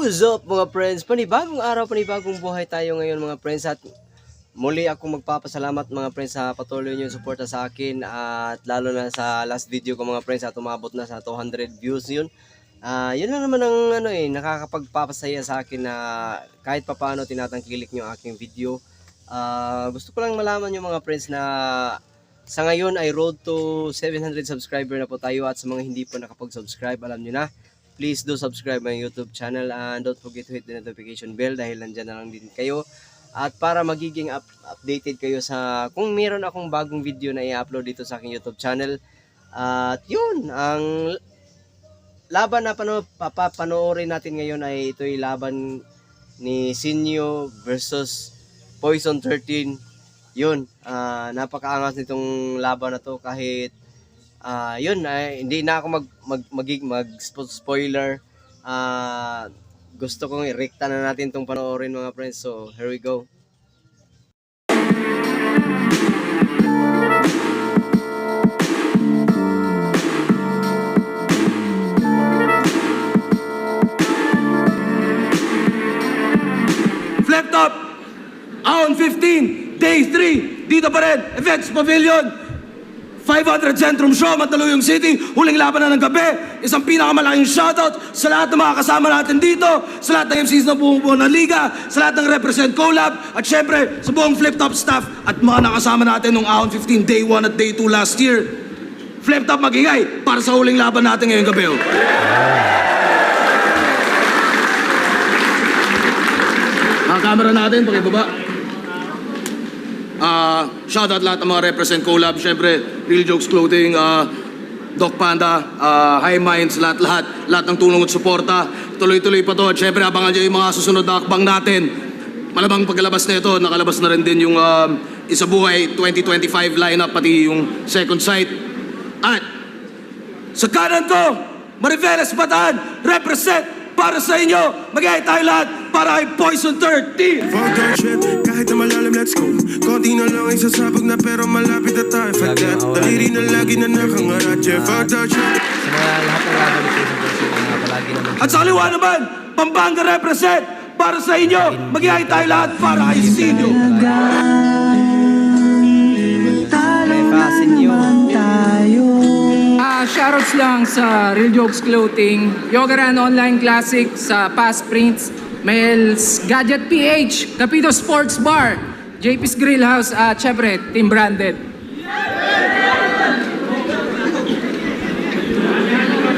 What's up mga friends? Panibagong araw, panibagong buhay tayo ngayon mga friends. At muli ako magpapasalamat mga friends sa patuloy niyong suporta sa akin. At lalo na sa last video ko mga friends at umabot na sa 200 views yun. Yun lang naman ang nakakapagpapasaya sa akin na kahit papaano tinatangkilik niyo ang aking video. Gusto ko lang malaman yung mga friends na sa ngayon ay road to 700 subscriber na po tayo. At sa mga hindi po nakapag-subscribe, alam nyo na, please do subscribe my YouTube channel and don't forget to hit the notification bell dahil nandyan na lang din kayo. At para magiging updated kayo sa kung meron akong bagong video na i-upload dito sa aking YouTube channel. At yun, ang laban na papanoorin natin ngayon ay ito'y laban ni Sinyo versus Poison 13. Yun, napakaangas nitong laban na to kahit yun, hindi na ako mag-spoiler. Gusto kong i-rekta na natin itong panoorin mga friends. So, here we go. Flip Top, Aon 15, Day 3, dito pa rin, Events Pavilion. 500 Centrum Show, Mandaluyong City, huling laban na ng gabi. Isang pinakamalaking shoutout sa lahat ng mga kasama natin dito, sa lahat ng MCs na buong ng liga, sa lahat ng Represent Collab, at syempre sa buong Flip Top staff at mga nakasama natin nung Ahon 15 Day 1 at Day 2 last year. Flip Top magingay para sa huling laban natin ngayong gabi. Ang camera natin, pakibaba. Shoutout lahat ng mga Represent Collab, syempre Real Jokes Clothing, Doc Panda, High Minds, lahat ng tulong at suporta. Tuloy-tuloy pa to. At syempre abangan nyo yung mga susunod na akbang natin. Malamang pagkalabas na ito, nakalabas na rin din yung Isabuhay 2025 lineup, pati yung second sight. At sa kanan ko, Mariveles Bataan, represent para sa inyo. Mag-iay tayo lahat para kay Poison 13. Fuck that shit, kahit na malalim, let's go. Konti na lang ay sasabog na pero malapit na tayo. Fuck that, daliri na lagi na nakangarat. Yeah, fuck that shit. Sa mga lahat ng laban ni Poison 13 palagi naman. At sa kaliwa naman, Pampanga represent para sa inyo. Mag-iay tayo lahat para kay Sinyo. Shoutouts lang sa Real Jokes Clothing, Yoga Run Online Classic, sa Past Prints, Mel's Gadget PH, Capito Sports Bar, JP's Grill House, at syempre, Team Branded.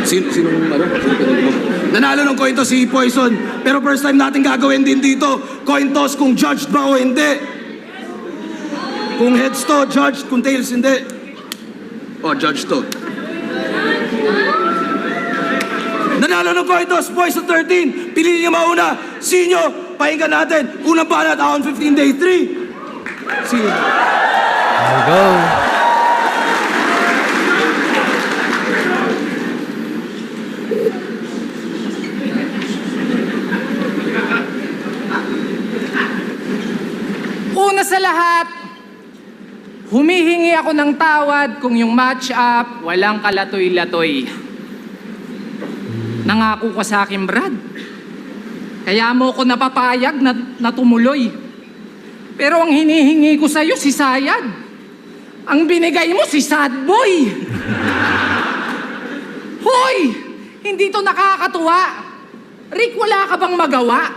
Sino nanalo ng coin toss si Poison, pero first time natin gagawin din dito. Coin toss kung judged ba o hindi. Kung heads to, judged. Kung tails, hindi. O, judged to. Nanalo ng coin toss, Poison 13. Pili niyo mauna. Sinyo, pakinggan natin. Unang banat, Ahon 15 Day 3. Sinyo. Here we go. Una sa lahat, humihingi ako ng tawad kung yung match-up walang kalatoy-latoy. Nangako ka sa akin, Brad. Kaya mo ko napapayag na tumuloy. Pero ang hinihingi ko sa'yo, si Sayad. Ang binigay mo, si Sad Boy. Hoy! Hindi to nakakatuwa. Rick, wala ka bang magawa?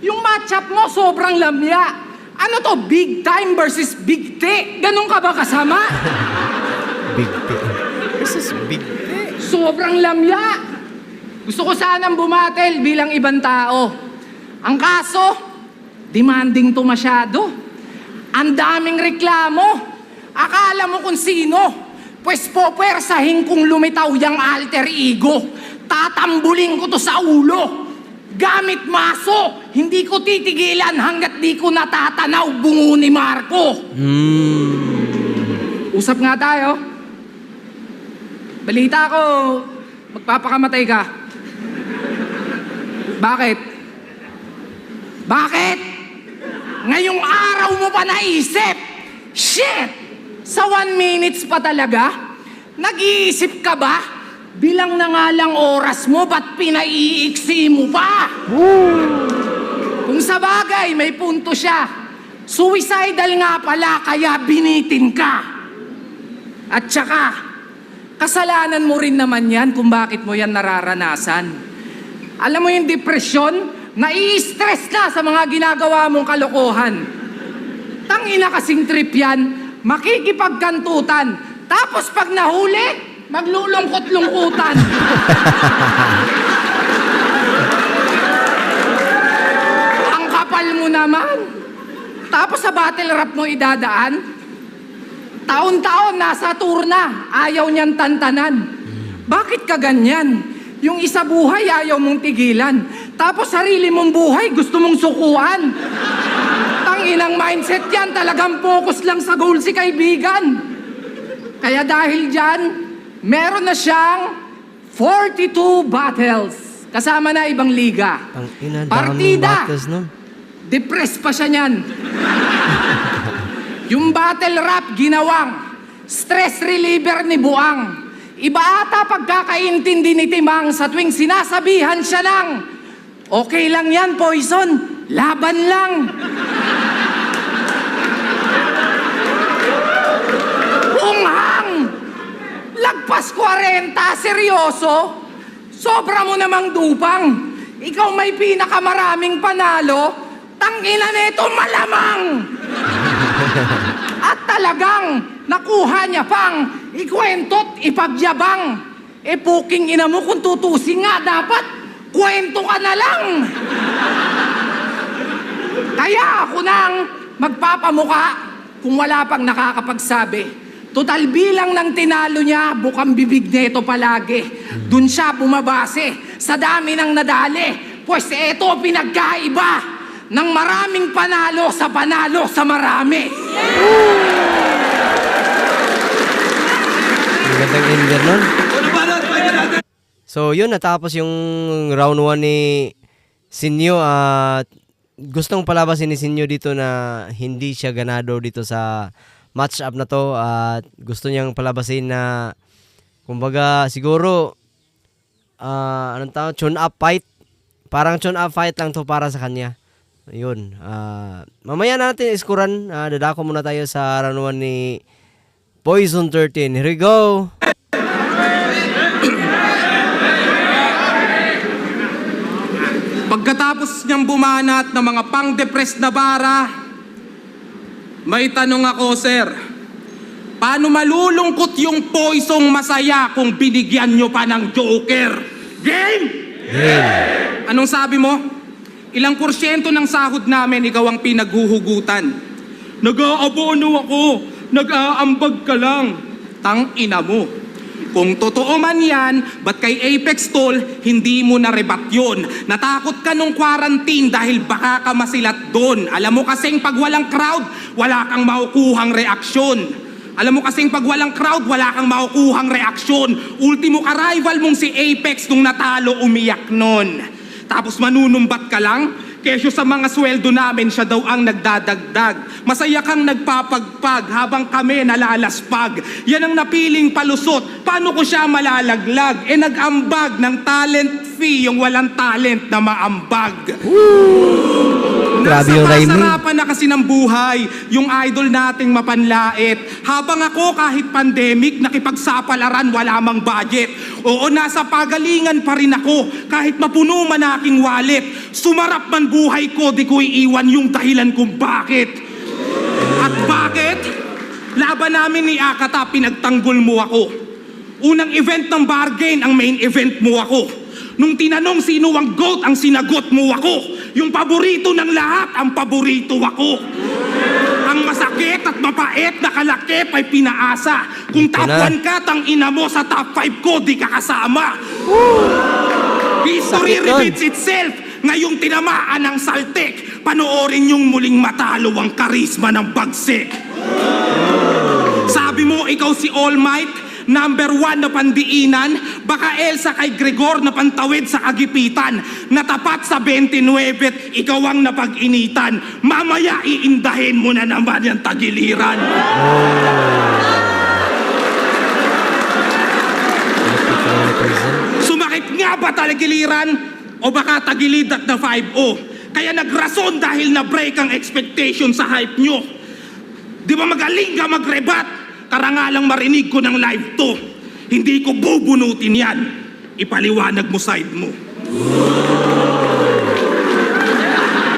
Yung match-up mo, sobrang lamya. Ano to? Big time versus big T? Ganun ka ba kasama? Big T versus big T. Sobrang lamya. Gusto ko sanang bumatel bilang ibang tao. Ang kaso, demanding to masyado. Ang daming reklamo. Akala mo kung sino. Pues popwersahin kung lumitaw yung alter ego. Tatambulin ko to sa ulo. Gamit maso, hindi ko titigilan hanggat di ko natatanaw bungo ni Marco. Usap nga tayo. Balita ko, magpapakamatay ka. Bakit? Bakit? Ngayong araw mo pa naisip? Shit! Sa 1 minutes pa talaga? Nag-iisip ka ba? Bilang na nga lang oras mo, ba't pinaiiksi mo pa? Kung sa bagay, may punto siya. Suicidal nga pala, kaya binitin ka. At saka, kasalanan mo rin naman yan kung bakit mo yan nararanasan. Alam mo yung depresyon? Nai-stress ka sa mga ginagawa mong kalokohan. Tangina kasing trip yan, makikipagkantutan. Tapos pag nahuli, maglulungkot-lungkutan. Ang kapal mo naman. Tapos sa battle rap mo idadaan, taon-taon nasa tour na, ayaw niyan tantanan. Bakit ka ganyan? Yung isa buhay ayaw mong tigilan. Tapos sarili mong buhay gusto mong sukuan. Tanginang mindset yan, talagang focus lang sa goal si kaibigan. Kaya dahil dyan, meron na siyang 42 battles. Kasama na ibang liga. Tangina, daming Partida. battles nun. Depressed pa siya niyan. Yung battle rap ginawang stress reliever ni Buang. Iba ata pagkakaintindi ni Timang sa tuwing sinasabihan siya ng okay lang yan, Poison. Laban lang. Unghang! Lagpas 40, seryoso? Sobra mo namang dupang. Ikaw may pinakamaraming panalo, tangina nito malamang! At talagang nakuha niya pang ikwento't ipagyabang. E puking ina mo kung tutusin nga dapat, kwento ka na lang! Kaya ako nang magpapamuka kung wala pang nakakapagsabi. Total bilang ng tinalo niya, bukang bibig nito palagi. Dun siya bumabase sa dami ng nadali. Pues eto pinagkaiba ng maraming panalo sa marami. Ang gandang ender nun. So yun, natapos yung round 1 ni Sinyo at gustong palabasin ni Sinyo dito na hindi siya ganado dito sa match up na to at gusto niyang palabasin na kumbaga siguro anong tawag, tune up fight. Parang tune up fight lang to para sa kanya. Ayun. Mamaya natin iskuran. Dadako muna tayo sa round 1 ni Poison 13. Here we go. Pagkatapos niyang bumanat ng mga pang-depressed na bara, may tanong ako, sir. Paano malulungkot yung Poisong masaya kung binigyan nyo pa ng Joker? Game! Game. Anong sabi mo? Ilang porsyento ng sahod namin ikaw ang pinaghuhugutan? Nag-aabono ako. Nag-aambag ka lang. Tang-ina mo. Kung totoo man yan, ba't kay Apex Tol, hindi mo narebat yun? Natakot ka nung quarantine dahil baka ka masilat doon. Alam mo kasing pag walang crowd, wala kang makukuhang reaksyon. Alam mo kasing pag walang crowd, wala kang makukuhang reaksyon. Ultimo ka-rival mong si Apex nung natalo umiyak nun. Tapos manunumbat ka lang? Kesyo sa mga sweldo namin, siya daw ang nagdadagdag. Masaya kang nagpapagpag habang kami nalalaspag. Yan ang napiling palusot. Paano ko siya malalaglag? Nag-ambag ng talent fee yung walang talent na maambag. Grabe yung rhyming. Nasarapan na kasi ng buhay yung idol nating mapanlait. Habang ako kahit pandemic, nakipagsapalaran, wala mang budget. Oo, nasa pagalingan pa rin ako kahit mapuno man aking wallet. Sumarap man buhay ko, di ko iiwan yung dahilan kung bakit. At bakit? Laban namin ni Akata, pinagtanggol mo ako. Unang event ng bargain, ang main event mo ako. Nung tinanong sino ang GOAT, ang sinagot mo ako. Yung paborito ng lahat, ang paborito ako. Ang masakit at mapait na kalakip ay pinaasa. Kung top 1 ka, tang ina mo sa top 5 ko, di ka kasama. History repeats itself. Ngayong tinamaan ng saltik, panoorin yung muling matalo ang karisma ng bagsik. Sabi mo, ikaw si All Might, number 1 na pandiinan, baka Elsa kay Gregor na pantawid sa kagipitan, natapat sa 29, ikaw ang napag-initan, mamaya iindahin mo na naman yung tagiliran. nga ba tagiliran o baka tagilid at na 5-0? Kaya nagrason dahil na-break ang expectation sa hype nyo. Di ba magaling ka mag-rebat? Karangalang marinig ko ng live to. Hindi ko bubunutin yan. Ipaliwanag mo side mo.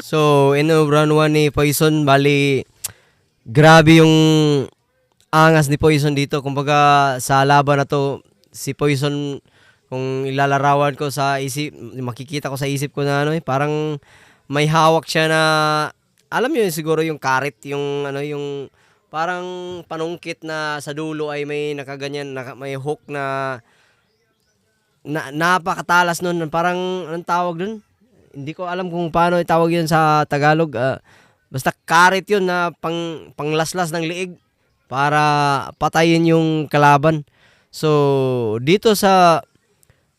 So, in round 1 ni Poison, bali, grabe yung angas ni Poison dito. Kumbaga, sa laban na to, si Poison, kung ilalarawan ko sa isip, makikita ko sa isip ko na parang may hawak siya na, alam niyo siguro yung karit, yung yung parang panungkit na sa dulo ay may nakaganyan, may hook na napakatalas nun. Parang, anong tawag dun? Hindi ko alam kung paano itawag yun sa Tagalog. Basta karit yun na panglaslas ng liig para patayin yung kalaban. So, dito sa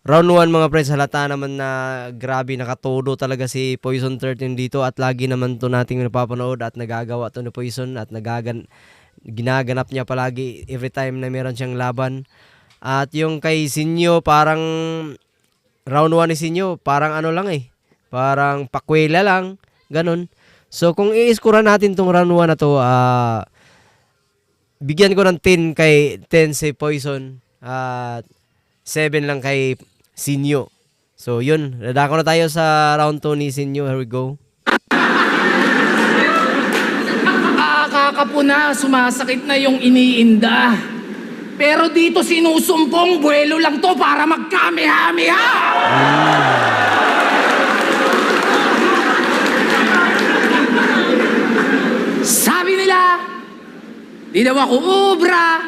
round 1 mga friends, halata naman na grabe nakatodo talaga si Poison 13 dito at lagi naman to nating napapanood at nagagawa to ni Poison at ginaganap niya palagi every time na meron siyang laban. At yung kay Sinyo, parang round 1 ni Sinyo, parang lang parang pakwela lang, ganun. So kung i-score natin tong round 1 na to, bigyan ko ng 10 si Poison at 7 lang kay Sinyo. So yun, dadako na tayo sa round 2 ni Sinyo. Here we go. Kakapuna, sumasakit na yung iniinda. Pero dito sinusumpong, buwelo lang to para magkameha-meha! Sabi nila, di daw ako ubra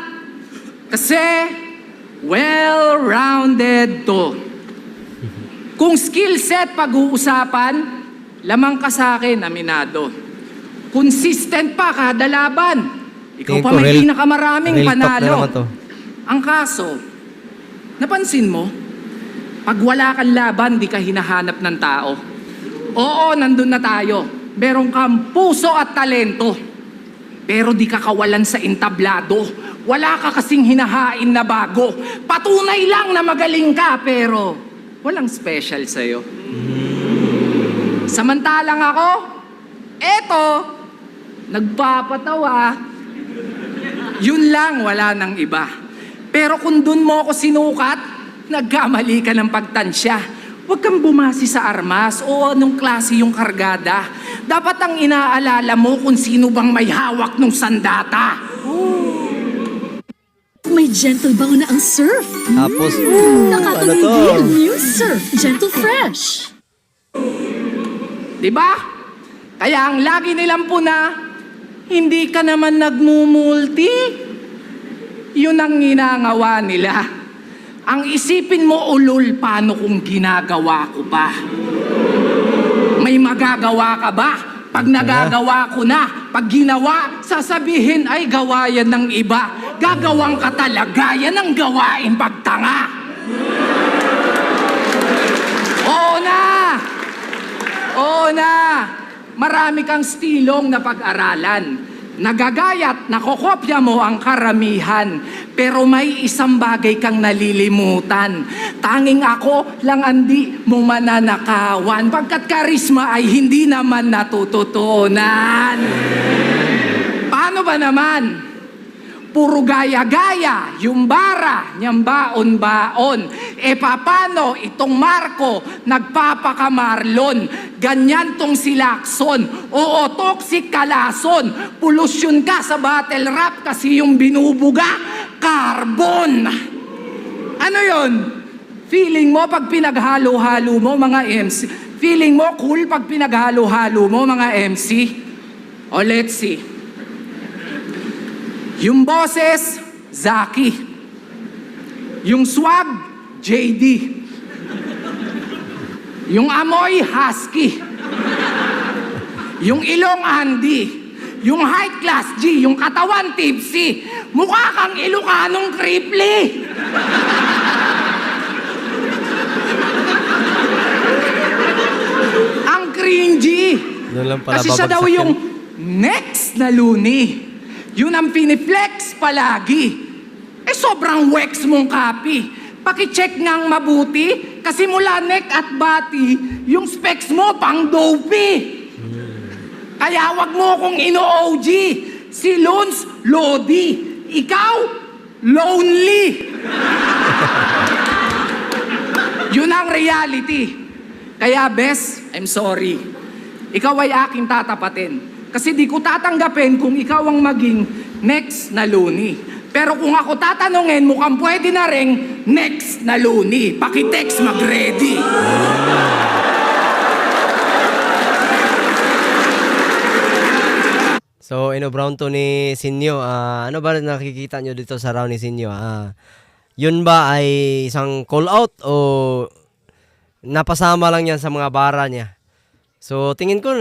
kasi well-rounded to. Kung skill set pag-uusapan, lamang ka sa akin, aminado. Consistent pa kada laban. Ikaw pa may pinakamaraming panalo. Ang kaso, napansin mo, pag wala kang laban, di ka hinahanap ng tao. Oo, nandun na tayo. Meron kang puso at talento. Pero di ka kawalan sa entablado. Wala ka kasing hinahain na bago. Patunay lang na magaling ka, pero walang special sa'yo. Samantalang ako, eto, nagpapatawa. Yun lang, wala nang iba. Pero kung dun mo ako sinukat, nagkamali ka ng pagtansya. Huwag kang bumasi sa armas o anong klase yung kargada. Dapat ang inaalala mo kung sino bang may hawak ng sandata. May gentle bango na ang surf. Tapos, Nakatuloy din. New Surf Gentle Fresh. Diba? Kaya ang lagi nilang puna, hindi ka naman nagmumulti. Yun ang ginagawa nila. Ang isipin mo, ulol, paano kung ginagawa ko pa? May magagawa ka ba? Pag nagagawa ko na, pag ginawa, sasabihin ay gawa yan ng iba. Gagawang ka talaga, yan ang gawain pagtanga. Oo na! Oo na! Marami kang stilong na pag-aralan. Nagagayat, nakokopya mo ang karamihan. Pero may isang bagay kang nalilimutan. Tanging ako lang andi mo mananakawan. Pagkat karisma ay hindi naman natututunan. Paano ba naman? Puro gaya-gaya, yung bara, niyang baon-baon. E papano itong Marco, nagpapakamarlon. Ganyan tong si Lacson. Oo, toxic kalason. Polusyon ka sa battle rap kasi yung binubuga, carbon. Ano yon? Feeling mo pag pinaghalo-halo mo mga MC? Feeling mo cool pag pinaghalo-halo mo mga MC? O let's see. Yung boses, Zaki. Yung swag, JD. Yung amoy, Husky. Yung ilong, Andy. Yung height class, G. Yung katawan, Tipsy. Mukha kang Ilocanong Cripply. Ang cringy. Doon lang pala Kasi siya daw babagsak yung yan. next na Looney. Yun ang piniflex palagi. Eh sobrang wex mong copy. Pakicheck ngang mabuti, Kasi mula neck at body, yung specs mo pang dopey. Kaya wag mo akong ino-OG. Si Lons, Lodi. Ikaw, lonely. Yun ang reality. Kaya, Bes, I'm sorry. Ikaw ay aking tatapatin. Kasi di ko tatanggapin kung ikaw ang maging next na Looney. Pero kung ako tatanungin, mukhang pwede na rin next na Looney. Pakitext, mag-ready. So, Brown to ni Sinyo. Ano ba nakikita nyo dito sa round ni Sinyo? Yun ba ay isang call out o napasama lang yan sa mga bara niya? So, tingin ko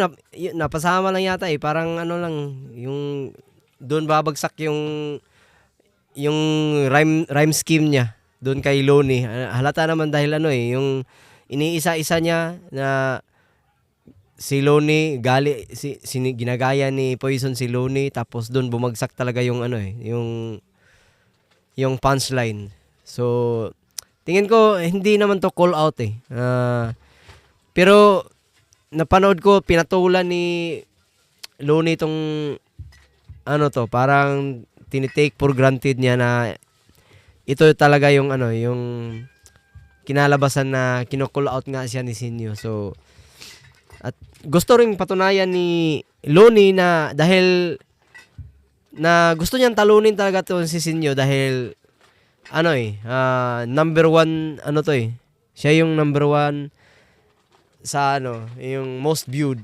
napasama lang yata eh. Parang ano lang, yung doon babagsak yung rhyme scheme niya doon kay Looney. Halata naman dahil yung iniisa-isa niya na si Looney ginagaya ni Poison si Looney, tapos doon bumagsak talaga yung yung punchline. So tingin ko hindi naman to call out eh. Pero napanood ko pinatulan ni Looney tong parang tinitake for granted niya na ito talaga yung yung kinalabasan na kino-call out nga siya ni Sinyo. So at gusto ring patunayan ni Looney na dahil na gusto niyang talunin talaga to si Sinyo dahil number one siya yung number one sa yung most viewed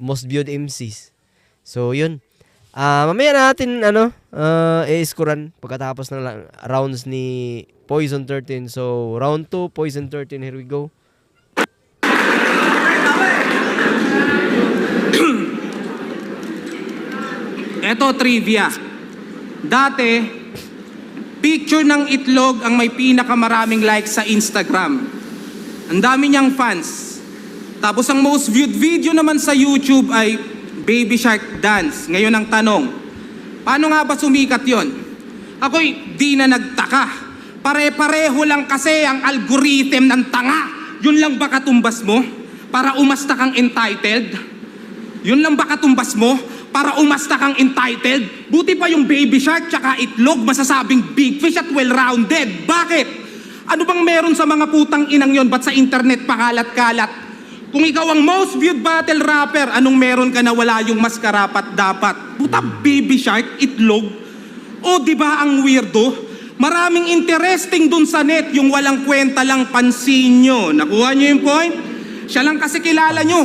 most viewed MCs. So yun. Mamaya natin i-scorean pagkatapos ng rounds ni Poison 13. So round 2, Poison 13, here we go. Eto trivia. Dati, picture ng itlog ang may pinakamaraming likes sa Instagram. Ang dami niyang fans. Tapos ang most viewed video naman sa YouTube ay Baby Shark Dance. Ngayon ang tanong, paano nga ba sumikat yon? Ako'y di na nagtaka. Pare-pareho lang kasi ang algorithm ng tanga. Yun lang ba katumbas mo? Para umasta kang entitled? Yun lang ba katumbas mo? Para umasta kang entitled? Buti pa yung Baby Shark tsaka itlog masasabing big fish at well-rounded. Bakit? Ano bang meron sa mga putang inang yon? Ba't sa internet pakalat-kalat? Kung ikaw ang most viewed battle rapper, anong meron ka na wala yung mas karapat dapat? Puta, Baby Shark, itlog? O di ba ang weirdo? Maraming interesting dun sa net, yung walang kwenta lang pansin nyo. Nakuha nyo yung point? Siya lang kasi kilala nyo.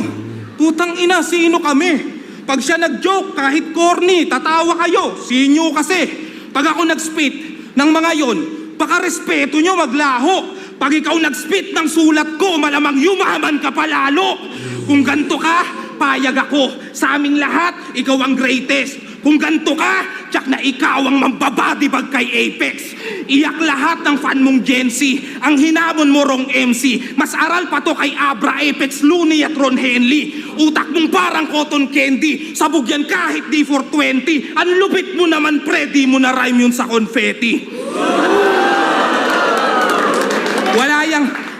Putang ina, sino kami? Pag siya nag-joke, kahit corny, tatawa kayo. Sinyo kasi. Pag ako nag-spit ng mga yon, baka respeto nyo maglaho. Pag ikaw nag-spit ng sulat ko, malamang yumaman ka palalo. Kung ganto ka, payag ako. Sa aming lahat, ikaw ang greatest. Kung ganto ka, tsak na ikaw ang mambabadibag kay Apex. Iyak lahat ng fan mong Gen Z. Ang hinamon mo rong MC. Mas aral pa to kay Abra, Apex, Looney at Ron Henley. Utak mong parang cotton candy. Sabog yan kahit di 420. Ang lupit mo naman pre, di mo na rhyme yun sa confetti.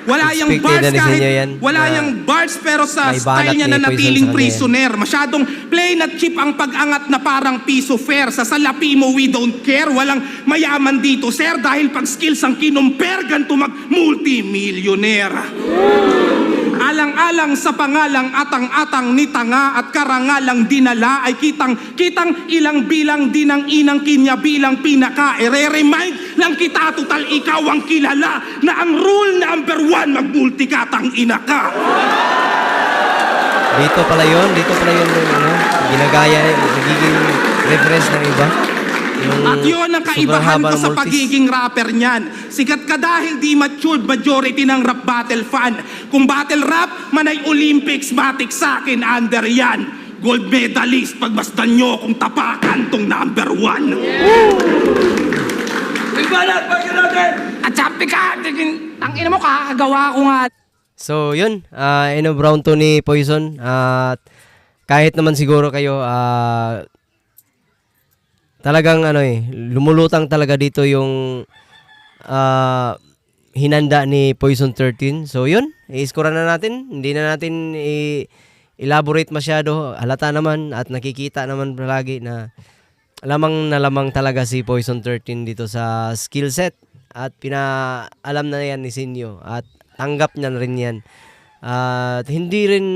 Wala yang bars kahit wala yang bars pero sa style niya na natiling prisoner. Masyadong plain at cheap ang pag-angat na parang piso fair. Sa salapi mo we don't care. Walang mayaman dito sir dahil pag skills ang kinumpare ganito mag multi-millionaire. Alang-alang sa pangalang atang-atang ni tanga at karangalang dinala ay kitang ilang bilang din ang inang kinya bilang pinaka. Ere-remind lang kita total ikaw ang kilala na ang rule number 1 mag-multikatang ina ka. Dito pala yun ginagaya, nagiging reference ng iba. At yun ang kaibahan ko sa pagiging rapper niyan. Sikat ka dahil di matured majority ng rap battle fan. Kung battle rap, manay Olympics, matik sa akin, under yan. Gold medalist, pagmasdan nyo kung tapakan tong number 1. At sabi ka, tangina mo, kakagawa ko nga. So yun, Brown to ni Poison. At kahit naman siguro kayo lumulutang talaga dito yung hinanda ni Poison 13. So yun, i-score na natin. Hindi na natin elaborate masyado. Halata naman at nakikita naman palagi na lamang talaga si Poison 13 dito sa skill set. At pinaalam na yan ni Sinyo at tanggap niya na rin yan. At hindi rin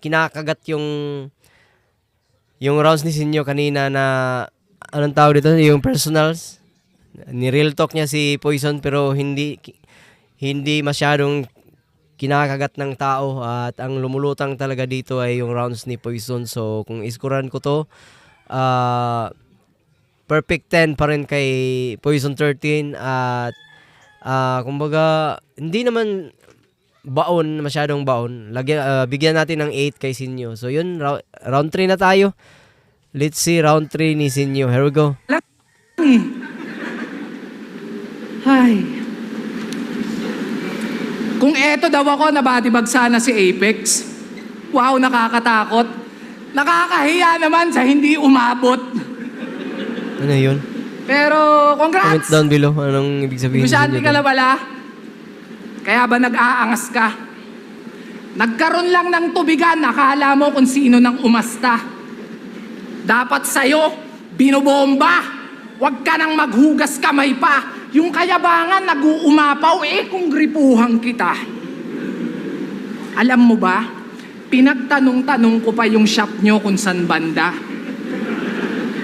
kinakagat yung rounds ni Sinyo kanina na anong tawag dito, yung personals. Ni-real talk niya si Poison pero hindi masyadong kinakagat ng tao at ang lumulutang talaga dito ay yung rounds ni Poison. So kung iskuran ko to, perfect 10 pa rin kay Poison 13 at kumbaga hindi naman masyadong baon. Bigyan natin ng 8 kay Sinyo. So yun, round 3 na tayo. Let's see round 3 ni Sinyo. Here we go. Ay. Kung eto daw ako, nabatibag sana si Apex. Wow, nakakatakot. Nakakahiya naman sa hindi umabot. Ano yun? Pero, Comment congrats! down below. Anong ibig sabihin ni Masyante Sinyo? ka na pala. Kaya ba nag-aangas ka? Nagkaroon lang ng tubigan, nakala mo kung sino nang umasta. Dapat sa'yo, binobomba. Huwag ka nang maghugas kamay pa. Yung kayabangan, nag-uumapaw, kung gripuhan kita. Alam mo ba, pinagtanong-tanong ko pa yung shop nyo kung saan banda.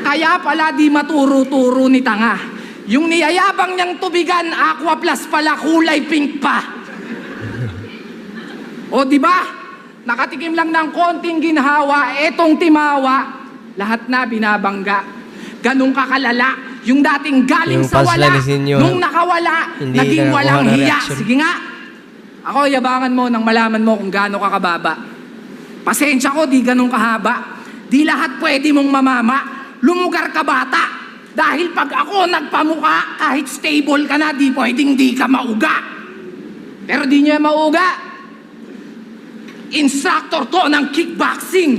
Kaya pala di maturo-turo ni tanga. Yung niyayabang niyang tubigan, Aqua Plus pala, kulay pink pa. O di ba? Nakatikim lang ng konting ginhawa, etong timawa, lahat na binabangga. Ganong kakalala. Yung dating galing Yung sa wala, punchline ni Sinyo, nung nakawala, hindi naging nakakuha walang ng hiya. reaction. Sige nga. Ako, yabangan mo nang malaman mo kung gaano ka kababa. Pasensya ko, di ganun kahaba. Di lahat pwede mong mamama. Lumugar ka bata. Dahil pag ako nagpamuka, kahit stable ka na, di pwedeng di ka mauga. Pero di nyo mauga. Instructor to ng kickboxing.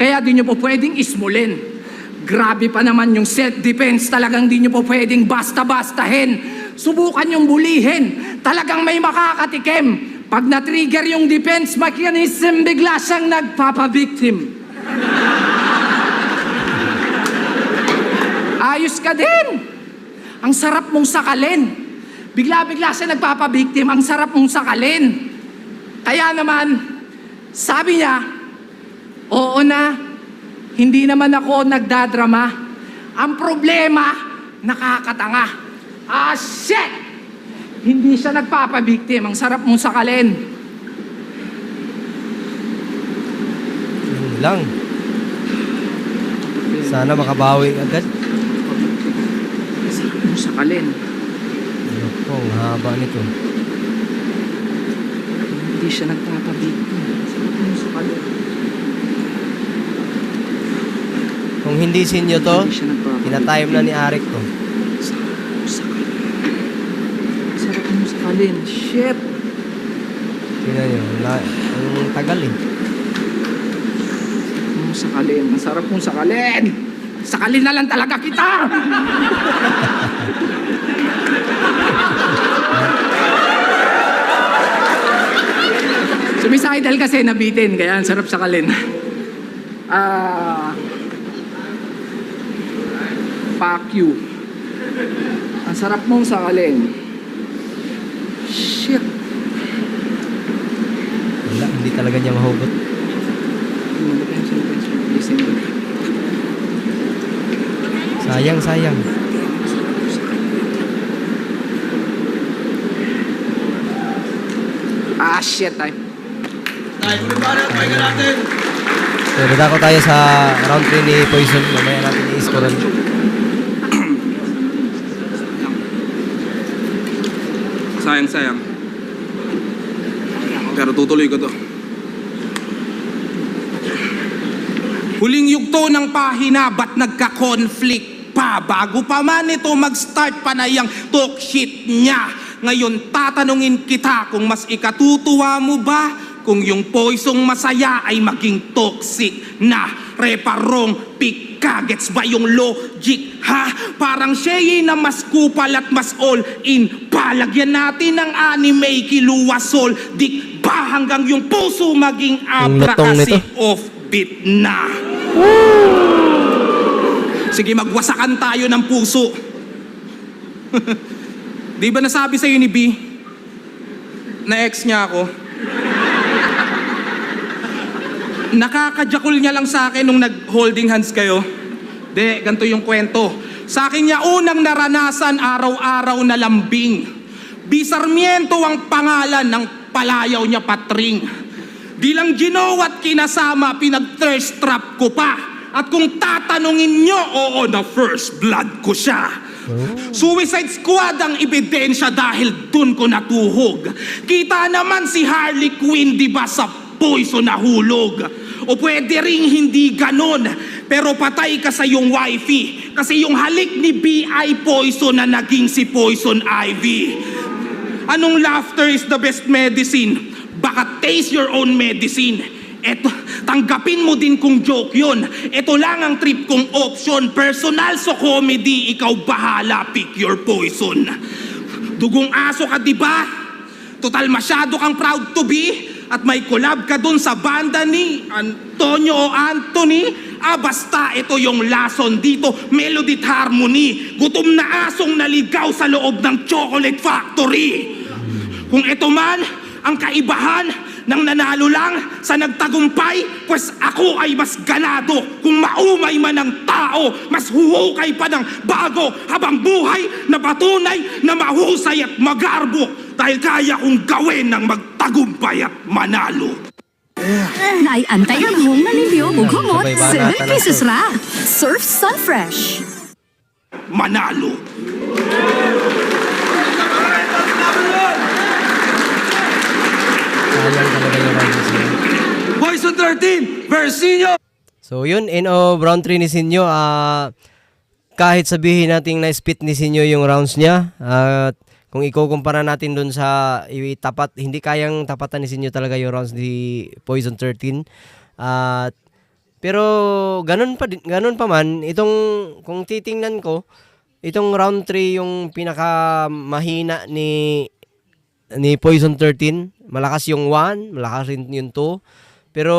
Kaya di nyo po pwedeng ismulin. Grabe pa naman yung self-defense, talagang di nyo po pwedeng basta-bastahin. Subukan yung bulihin, talagang may makakatikim. Pag na-trigger yung defense mechanism, bigla siyang nagpapabiktim. Ayos ka din. Ang sarap mong sakalin. Bigla-bigla siya nagpapabiktim, ang sarap mong sakalin. Kaya naman, sabi niya, oo na, hindi naman ako nagdadrama. Ang problema, nakakatanga. Ah, shit! Hindi siya nagpapabiktim. Ang sarap mong sakalin. Yun lang. Sana makabawi agad. Sarap mong sakalin. Ano po, ang haba nito. Hindi siya nagpapabiktim. Sarap mong sakalin. Kung hindi Sinyo to, Hindi siya nagpapabiktim. tinatime na ni Arik to. Sarap mong sakalin. Shit! Tingnan nyo, ang tagal eh. Ang sakalin. Ang sarap mong sakalin. Sakalin na lang talaga kita! Sumisidal kasi nabitin, kaya ang sarap sakalin. Fuck you. Ang sarap mong sakalin. Shit. Wala, hindi talaga niya mahugot. Sayang. Ah, shit. Ay. So, dadako tayo sa round 3 ni Poison. Mamaya natin i-scorean. Sayang. Pero tutuloy ko to. Huling yugto ng pahina, ba't nagka-conflict pa? Bago pa man ito mag-start pa na yung talk shit niya. Ngayon tatanungin kita kung mas ikatutuwa mo ba kung yung Poisong masaya ay maging toxic na reparong pika. Gets ba yung logic, ha? Parang siya na mas kupal at mas all in pa. Balagyan natin ng anime kiluwasol, dik ba hanggang yung puso maging abra lutong kasi nito. off-beat na. Sige, magwasakan tayo ng puso. Di ba nasabi sa'yo ni B na ex niya ako? Nakakajakul niya lang sa akin nung nag-holding hands kayo. De, ganito yung kwento. Sa akin niya unang naranasan araw-araw na lambing. B. Sarmiento ang pangalan ng palayaw niya patring. Di lang ginawa at kinasama, pinag-thirst trap ko pa. At kung tatanungin nyo, oo, na first blood ko siya. Suicide Squad ang ebidensya dahil dun ko natuhog. Kita naman si Harley Quinn, di ba, sa Poison na hulog. O pwede ring hindi ganon, pero patay ka sa yung wifey. Kasi yung halik ni B.I. Poison na naging si Poison Ivy. Anong laughter is the best medicine? Baka taste your own medicine. Eto, tanggapin mo din kung joke yun. Ito lang ang trip kong option. Personal so comedy, ikaw bahala, pick your poison. Dugong aso ka, di ba? Total masyado kang proud to be. At may collab ka dun sa banda ni Antonio o Anthony. Basta ito yung lason dito, melody at harmony. Gutom na asong naligaw sa loob ng chocolate factory. Kung ito man ang kaibahan ng nanalo lang sa nagtagumpay, pues ako ay mas ganado. Kung maumay man ang tao, mas huhukay pa ng bago habang buhay na patunay na mahusay at magarbo. Dahil kaya kong gawin ng magtagumpay at manalo. Ay, antay ang hong maniliw bugomot. Sabay ba 7 pieces ra. Surf Sunfresh. Manalo. Sayang talaga yung round ni Sinyo. Poison 13, Versinio! So yun, NO round 3 ni Sinyo. Kahit sabihin nating na-spit ni Sinyo yung rounds niya, at kung ikukumpara natin dun sa tapat, hindi kayang tapatan ni Sinyo talaga yung rounds ni Poison 13. Pero ganun pa man, itong kung titingnan ko, itong round 3 yung pinaka mahina ni Poison 13. Malakas yung 1, malakas rin yung 2. Pero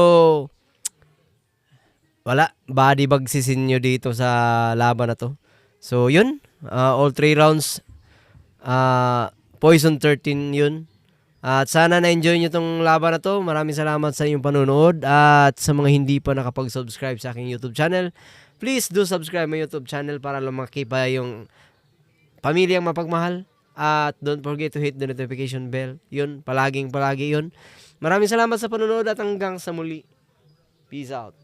wala, body bag si Sinyo dito sa laban na to. So yun, all 3 rounds Poison 13 yun. At sana na-enjoy nyo tong laban na to. Maraming salamat sa inyong panonood. At sa mga hindi pa nakapag-subscribe sa aking YouTube channel, please do subscribe my YouTube channel para lumaki pa yung pamilyang mapagmahal. At don't forget to hit the notification bell. Yun, palagi yun. Maraming salamat sa panonood at hanggang sa muli. Peace out.